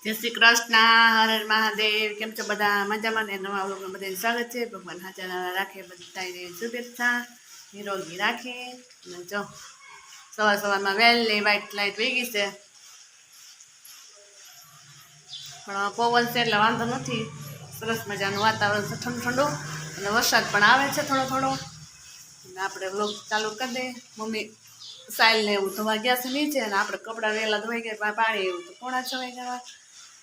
જય શ્રી કૃષ્ણ, હર હર મહાદેવ. કેમ છો બધા? મજામાં ને? નવા વ્લોગમાં બધાને સ્વાગત છે. ભગવાન હાજર રાખે, બધાને શુભેચ્છા, નિરોગી રાખે. અને જો સવારમાં વહેલી વ્હાઈટ લાઈટ વહી ગઈ છે, પણ પવન છે એટલે વાંધો નથી. સરસ મજાનું વાતાવરણ છે, ઠંડુ ઠંડુ, અને વરસાદ પણ આવે છે થોડો થોડો. અને આપણે વ્લોગ ચાલુ કરી દઈએ. મમ્મી સાઈલ ને એવું ધોવા ગયા છે નીચે, અને આપણે કપડાં વહેલા ધોઈ ગયા, પાણી એવું તો 6:30 વાગ્યા.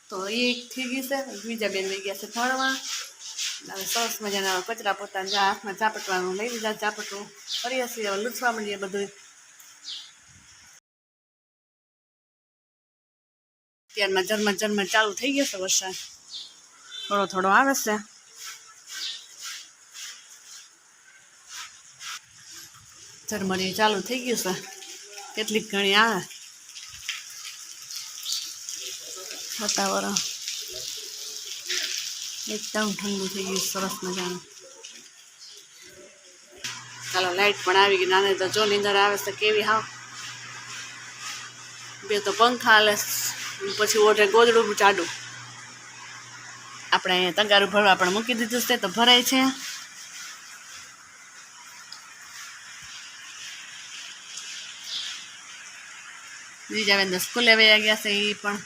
તો એ થઈ ગઈ છે. બીજા બેન લઈ ગયા છે ભણવા. હવે સરસ મજાના કચરા પોતા હાથમાં ઝાપટવાનું લઈ લીધા, ઝાપટું કરીએ છીએ. હવે લૂછવા માંડીએ બધું. ત્યારમાં ઝરમર ચાલુ થઈ ગયો છે વરસાદ, થોડો થોડો આવે છે. ઝરમરી ચાલુ થઈ ગયું છે, કેટલીક ઘણી આવે. વાતાવરણ એકદમ ઠંડુ થઈ ગયું, સરસ મજાનું. ચાલો, લાઈટ પણ આવી ગઈ. નાને તો જો નીંદર આવે છે કેવી. હાવ બે તો પંખા હાલે, પછી ઓઢે ગોદડું ચાડું. આપણે અહીંયા તગારું ભરવા પણ મૂકી દીધું છે, તો ભરાય છે. બીજા બેન તો સ્કૂલે વયા ગયા છે. એ પણ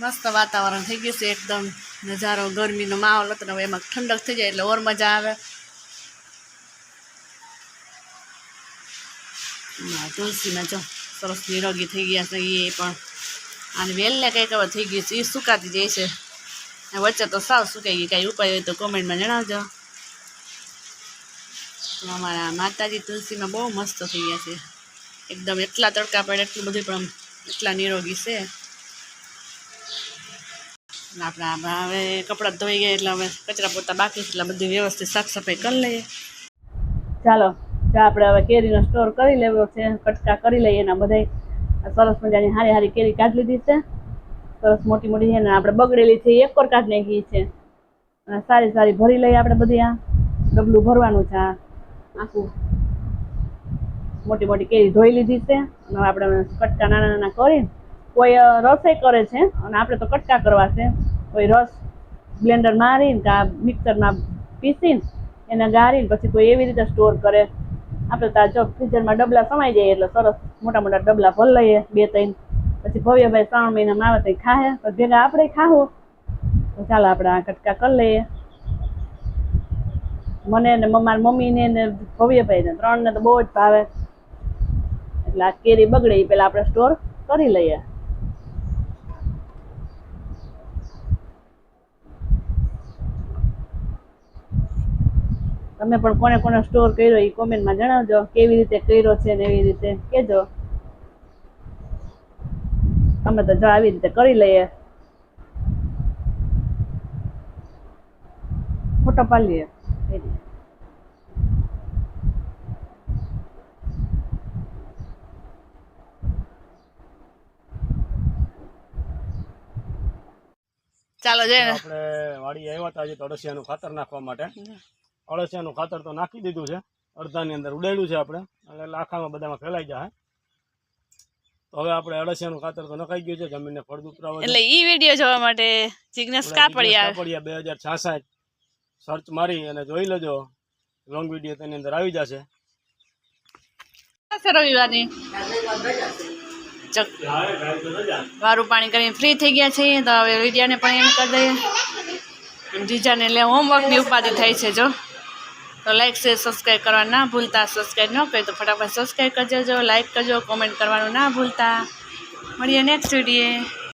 મસ્ત વાતાવરણ થઈ ગયું છે, એકદમ નજારો. ગરમીનો માહોલ હતો ને એમાં ઠંડક થઈ જાય એટલે ઓર મજા આવે. તુલસીમાં જો સરસ નિરોગી થઈ ગયા છે એ પણ. અને વેલને કંઈક હવે થઈ ગયું છે, એ સુકાતી જાય છે. વચ્ચે તો સાવ સુકાઈ ગઈ. કાંઈ ઉપાય હોય તો કોમેન્ટમાં જણાવજો. અમારા માતાજી તુલસીમાં બહુ મસ્ત થઈ ગયા છે એકદમ. એટલા તડકા પડે એટલું બધું, પણ એટલા નિરોગી છે. આપણે હવે કપડાં ધોઈ ગયા એટલે હવે કચરા પોતા બાકી છે, એટલે બધી વ્યવસ્થિત સાફ સફાઈ કરી લઈએ. ચાલો, આપણે હવે કેરીનો સ્ટોર કરી લેવો છે. કટકા કરી લઈએ. એના બધા સરસ મજાની હારી હારી કેરી કાઢી લીધી છે, સરસ મોટી મોટી છે ને. આપણે બગડેલી છે એક પર કાઢી નાખી છે, અને સારી સારી ભરી લઈએ. આપણે બધી આ ડબલું ભરવાનું છે. આખું મોટી મોટી કેરી ધોઈ લીધી છે, અને આપણે કટકા નાના નાના કરીને, કોઈ રસોઈ કરે છે અને આપણે તો કટકા કરવા છે. કોઈ રસ બ્લેન્ડર મારીને કે મિક્સરમાં પીસીને એને ગાળીને પછી કોઈ એવી રીતે સ્ટોર કરે. આપણે તો જો ફ્રીઝરમાં ડબલા સમાઈ જાય એટલે સરસ મોટા મોટા ડબલા ભરી લઈએ, 2-3. પછી ભવ્યભાઈ 3 મહિનામાં આવે તો ખાહે, તો ભેગા આપણે ખાવું. તો ચાલો આપણે આ કટકા કરી લઈએ. મને ને મારા મમ્મીને ને ભવ્યભાઈને 3ને તો બહુ જ ભાવે. એટલે આ કેરી બગડે એ પેલા આપણે સ્ટોર કરી લઈએ. તમે પણ કોને કોને સ્ટોર કર્યો એ કોમેન્ટમાં જણાવજો. કેવી રીતે કર્યો છે ને એવી રીતે કહેજો. અમે તો જો આવી રીતે કરી લઈએ. ફોટો પાડી લઈએ. ચાલો જઈએ. આપણે વાડી આવ્યા હતા આજે અળસિયાનું ખાતર નાખવા માટે. અળસિયાનું ખાતર તો નાખી દીધું છે, અડધાની અંદર ઉડાડ્યું છે આપણે, એટલે આખામાં બધામાં ફેલાઈ જાય. તો હવે આપણે અળસિયાનું ખાતર તો નખાઈ ગયું છે, જમીનને ફળદ્રુપતા વધે. એટલે ઈ વિડિયો જોવા માટે જિગ્નેશ કાપડિયા 2066 સર્ચ મારી અને જોઈ લેજો. લોંગ વિડિયો તેની અંદર આવી જશે. રવિવારની વારું પાણી કરીને ફ્રી થઈ ગયા છે, તો હવે વિડિયાને પણ એમ કરી દઈએ. જીજાને એટલે હોમવર્કની ઉપાધિ થાય છે. જો તો લાઈક શેર સબસ્ક્રાઈબ કરવા ના ભૂલતા. સબસ્ક્રાઈબ ન કરે તો ફટાફટ સબસ્ક્રાઈબ કરજો, લાઈક કરજો, કોમેન્ટ કરવાનું ના ભૂલતા. મળીએ નેક્સ્ટ વિડીયો.